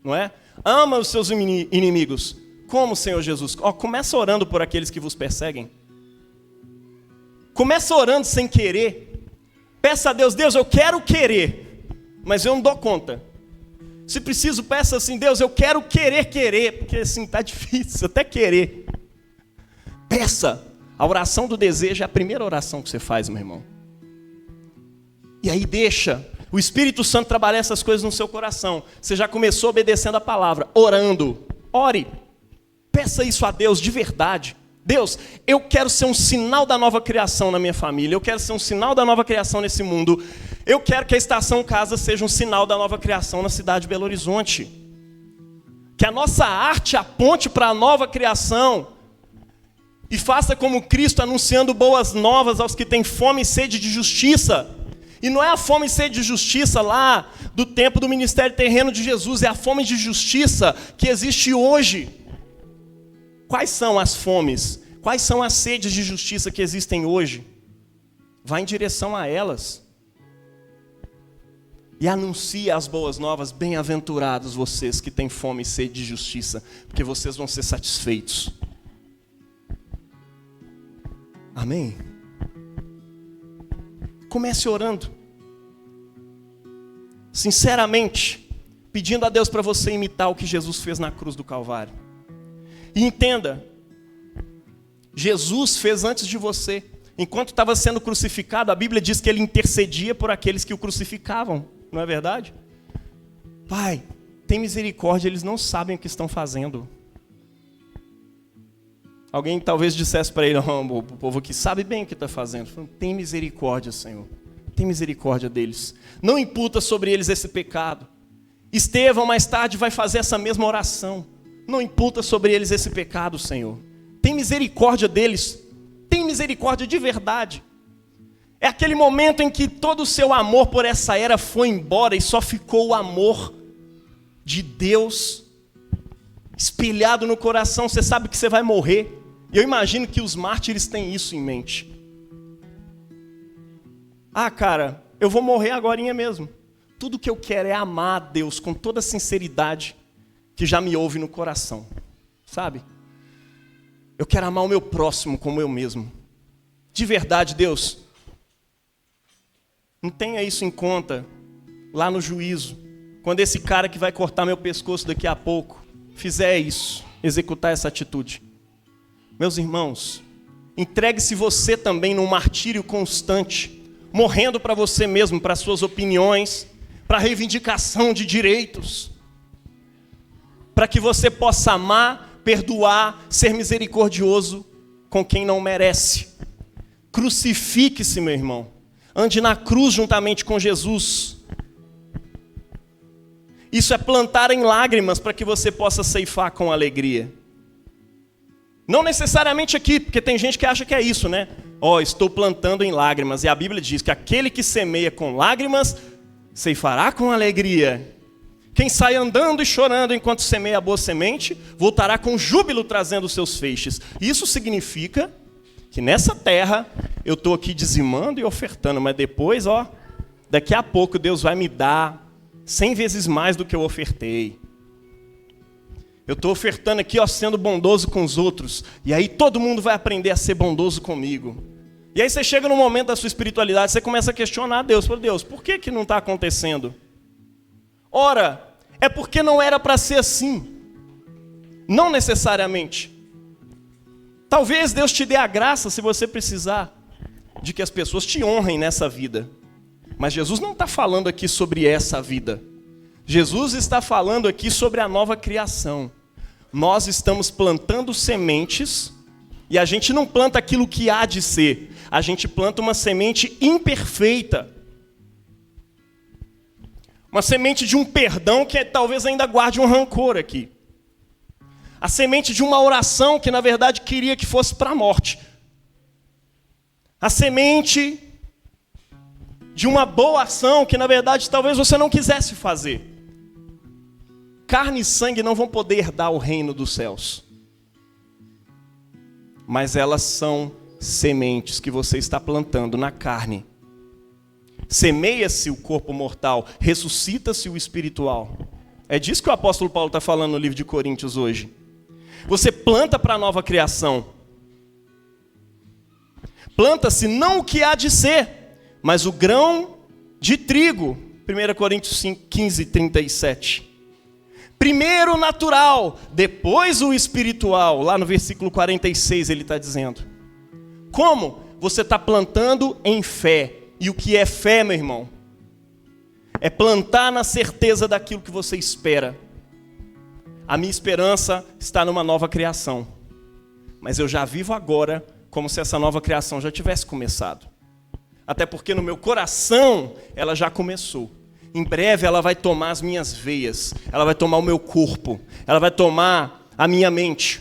não é? Ama os seus inimigos. Como, Senhor Jesus? Começa orando por aqueles que vos perseguem. Começa orando sem querer. Peça a Deus, Deus, eu quero querer, mas eu não dou conta. Se preciso, peça assim, Deus, eu quero querer, porque assim, está difícil até querer. Peça. A oração do desejo é a primeira oração que você faz, meu irmão. E aí deixa o Espírito Santo trabalhar essas coisas no seu coração. Você já começou obedecendo a palavra, orando. Ore. Peça isso a Deus de verdade. Deus, eu quero ser um sinal da nova criação na minha família. Eu quero ser um sinal da nova criação nesse mundo. Eu quero que a Estação Casa seja um sinal da nova criação na cidade de Belo Horizonte. Que a nossa arte aponte para a nova criação e faça como Cristo anunciando boas novas aos que têm fome e sede de justiça. E não é a fome e sede de justiça lá do tempo do ministério terreno de Jesus, é a fome de justiça que existe hoje. Quais são as fomes? Quais são as sedes de justiça que existem hoje? Vá em direção a elas. E anuncie as boas novas. Bem-aventurados vocês que têm fome e sede de justiça, porque vocês vão ser satisfeitos. Amém? Comece orando. Sinceramente, pedindo a Deus para você imitar o que Jesus fez na cruz do Calvário. E entenda, Jesus fez antes de você. Enquanto estava sendo crucificado, a Bíblia diz que ele intercedia por aqueles que o crucificavam. Não é verdade? Pai, tem misericórdia, eles não sabem o que estão fazendo. Alguém talvez dissesse para ele, o povo aqui sabe bem o que está fazendo. Tem misericórdia, Senhor. Tem misericórdia deles. Não imputa sobre eles esse pecado. Estevão mais tarde vai fazer essa mesma oração. Não imputa sobre eles esse pecado, Senhor. Tem misericórdia deles. Tem misericórdia de verdade. É aquele momento em que todo o seu amor por essa era foi embora e só ficou o amor de Deus espelhado no coração. Você sabe que você vai morrer. E eu imagino que os mártires têm isso em mente. Cara, eu vou morrer agorinha mesmo. Tudo que eu quero é amar a Deus com toda a sinceridade que já me ouve no coração. Sabe? Eu quero amar o meu próximo como eu mesmo. De verdade, Deus. Não tenha isso em conta lá no juízo. Quando esse cara que vai cortar meu pescoço daqui a pouco fizer isso, executar essa atitude. Meus irmãos, entregue-se você também num martírio constante, morrendo para você mesmo, para suas opiniões, para a reivindicação de direitos, para que você possa amar, perdoar, ser misericordioso com quem não merece. Crucifique-se, meu irmão. Ande na cruz juntamente com Jesus. Isso é plantar em lágrimas para que você possa ceifar com alegria. Não necessariamente aqui, porque tem gente que acha que é isso, né? Estou plantando em lágrimas. E a Bíblia diz que aquele que semeia com lágrimas, ceifará com alegria. Quem sai andando e chorando enquanto semeia a boa semente, voltará com júbilo trazendo os seus feixes. Isso significa que nessa terra, eu estou aqui dizimando e ofertando, mas depois, daqui a pouco Deus vai me dar 100 vezes mais do que eu ofertei. Eu estou ofertando aqui, sendo bondoso com os outros. E aí todo mundo vai aprender a ser bondoso comigo. E aí você chega no momento da sua espiritualidade, você começa a questionar a Deus. Fala, Deus, por que não está acontecendo? Ora, é porque não era para ser assim. Não necessariamente. Talvez Deus te dê a graça, se você precisar, de que as pessoas te honrem nessa vida. Mas Jesus não está falando aqui sobre essa vida. Jesus está falando aqui sobre a nova criação. Nós estamos plantando sementes e a gente não planta aquilo que há de ser. A gente planta uma semente imperfeita. Uma semente de um perdão que talvez ainda guarde um rancor aqui. A semente de uma oração que na verdade queria que fosse para a morte. A semente de uma boa ação que na verdade talvez você não quisesse fazer. Carne e sangue não vão poder herdar o reino dos céus. Mas elas são sementes que você está plantando na carne. Semeia-se o corpo mortal, ressuscita-se o espiritual. É disso que o apóstolo Paulo está falando no livro de Coríntios hoje. Você planta para a nova criação. Planta-se não o que há de ser, mas o grão de trigo. 1 Coríntios 15, 37. Primeiro o natural, depois o espiritual. Lá no versículo 46 ele está dizendo. Como? Você está plantando em fé. E o que é fé, meu irmão? É plantar na certeza daquilo que você espera. A minha esperança está numa nova criação. Mas eu já vivo agora como se essa nova criação já tivesse começado. Até porque no meu coração ela já começou. Em breve ela vai tomar as minhas veias. Ela vai tomar o meu corpo. Ela vai tomar a minha mente.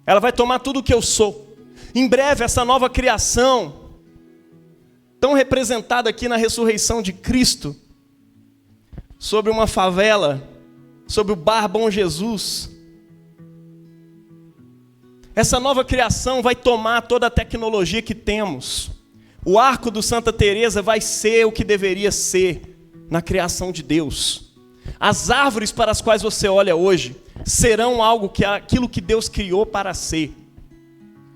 Ela vai tomar tudo o que eu sou. Em breve essa nova criação, tão representada aqui na ressurreição de Cristo, sobre uma favela, sobre o Bar Bom Jesus. Essa nova criação vai tomar toda a tecnologia que temos. O arco do Santa Teresa vai ser o que deveria ser na criação de Deus. As árvores para as quais você olha hoje serão aquilo que Deus criou para ser.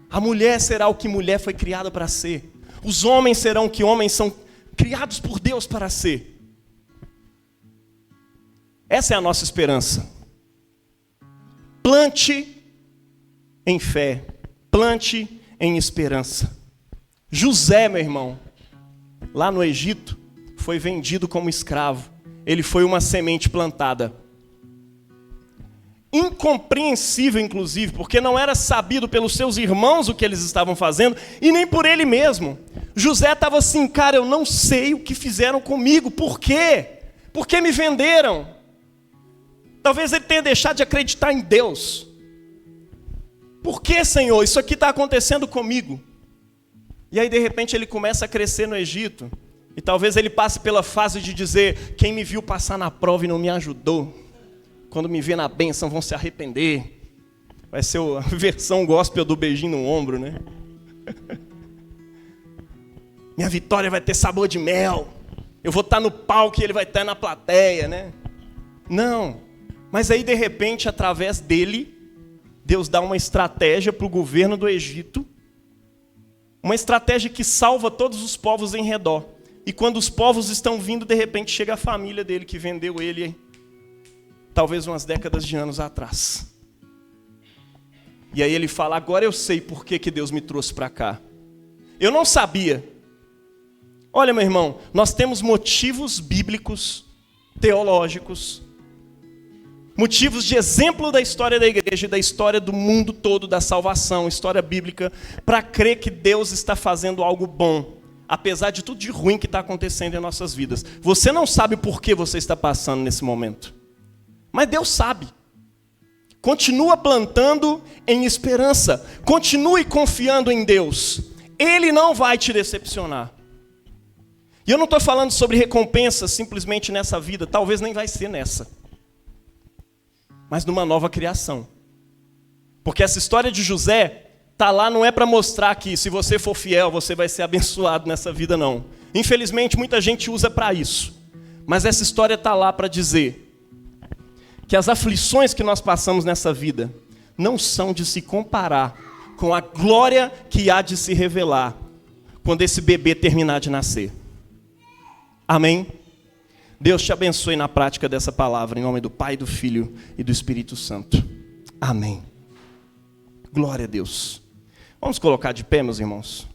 A mulher será o que mulher foi criada para ser. Os homens serão o que homens são criados por Deus para ser. Essa é a nossa esperança. Plante em fé, plante em esperança. José, meu irmão, lá no Egito, foi vendido como escravo. Ele foi uma semente plantada. Incompreensível, inclusive, porque não era sabido pelos seus irmãos o que eles estavam fazendo, e nem por ele mesmo. José estava assim, cara, eu não sei o que fizeram comigo, por quê? Por que me venderam? Talvez ele tenha deixado de acreditar em Deus. Por que, Senhor? Isso aqui está acontecendo comigo. E aí, de repente, ele começa a crescer no Egito, e talvez ele passe pela fase de dizer, quem me viu passar na prova e não me ajudou, quando me vê na bênção vão se arrepender. Vai ser a versão gospel do beijinho no ombro, né? Minha vitória vai ter sabor de mel. Eu vou estar no palco e ele vai estar na plateia, né? Não. Mas aí, de repente, através dele, Deus dá uma estratégia para o governo do Egito. Uma estratégia que salva todos os povos em redor. E quando os povos estão vindo, de repente chega a família dele que vendeu ele, talvez umas décadas de anos atrás. E aí ele fala, agora eu sei por que Deus me trouxe para cá. Eu não sabia. Olha, meu irmão, nós temos motivos bíblicos, teológicos, motivos de exemplo da história da igreja e da história do mundo todo, da salvação, história bíblica, para crer que Deus está fazendo algo bom, apesar de tudo de ruim que está acontecendo em nossas vidas. Você não sabe por que você está passando nesse momento. Mas Deus sabe. Continua plantando em esperança. Continue confiando em Deus. Ele não vai te decepcionar. E eu não estou falando sobre recompensa simplesmente nessa vida. Talvez nem vai ser nessa. Mas numa nova criação. Porque essa história de José está lá não é para mostrar que se você for fiel, você vai ser abençoado nessa vida, não. Infelizmente, muita gente usa para isso. Mas essa história está lá para dizer que as aflições que nós passamos nessa vida não são de se comparar com a glória que há de se revelar quando esse bebê terminar de nascer. Amém? Deus te abençoe na prática dessa palavra, em nome do Pai, do Filho e do Espírito Santo. Amém. Glória a Deus. Vamos colocar de pé, meus irmãos?